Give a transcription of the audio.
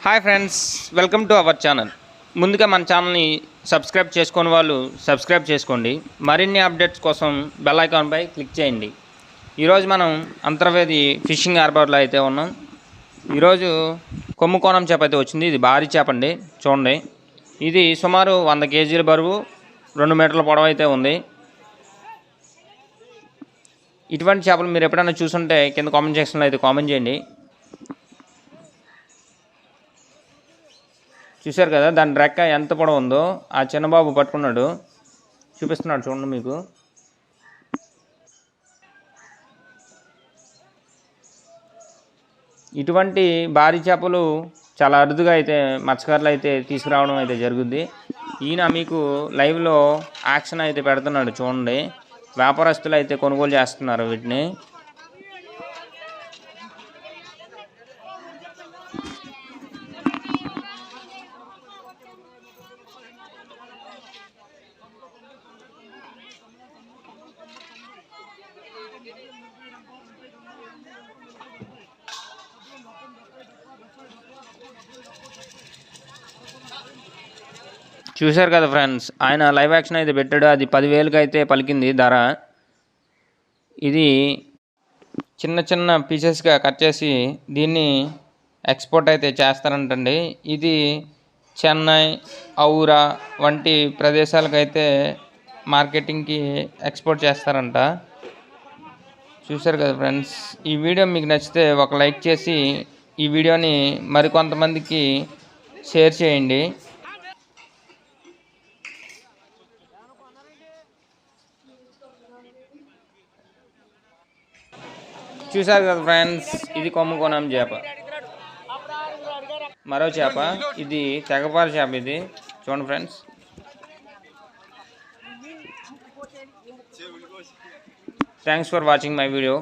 Hi friends, welcome to our channel. ముందుగా మన ఛానల్ని సబ్స్క్రైబ్ చేసుకునే వాళ్ళు సబ్స్క్రైబ్ చేసుకోండి. మరిన్ని అప్డేట్స్ కోసం బెల్ ఐకాన్పై క్లిక్ చేయండి. ఈరోజు మనం అంతర్వేది ఫిషింగ్ హార్బర్లో అయితే ఉన్నాం. ఈరోజు కొమ్ము కోణం చేప అయితే వచ్చింది. ఇది భారీ చేప అండి, చూడండి. ఇది సుమారు 100 కేజీల బరువు, 2 మీటర్ల పొడవు అయితే ఉంది. ఇటువంటి చేపలు మీరు ఎప్పుడైనా చూసుంటే కింద కామెంట్ సెక్షన్లో అయితే కామెంట్ చేయండి. చూశారు కదా దాని రెక్క ఎంత పొడవు ఉందో. ఆ చిన్నబాబు పట్టుకున్నాడు, చూపిస్తున్నాడు చూడండి మీకు. ఇటువంటి భారీ చేపలు చాలా అరుదుగా అయితే మత్స్యకారులు అయితే తీసుకురావడం అయితే జరుగుద్ది. ఈయన మీకు లైవ్లో యాక్షన్ అయితే పెడుతున్నాడు చూడండి. వ్యాపారస్తులు అయితే కొనుగోలు చేస్తున్నారు వీటిని. చూశారు కదా ఫ్రెండ్స్, ఆయన లైవ్ యాక్షన్ అయితే పెట్టాడు. అది 10,000కి అయితే పలికింది ధర. ఇది చిన్న చిన్న పీసెస్గా కట్ చేసి దీన్ని ఎక్స్పోర్ట్ అయితే చేస్తారంటండి. ఇది చెన్నై, ఔరా వంటి ప్రదేశాలకైతే మార్కెటింగ్కి ఎక్స్పోర్ట్ చేస్తారంట. చూశారు కదా ఫ్రెండ్స్, ఈ వీడియో మీకు నచ్చితే ఒక లైక్ చేసి ఈ వీడియోని మరికొంతమందికి షేర్ చేయండి. చూశారు కదా ఫ్రెండ్స్, ఇది కొమ్ము కోణం చేప. మరో చేప, ఇది తెగపార చేప. ఇది చూడండి friends. Thanks for watching my video.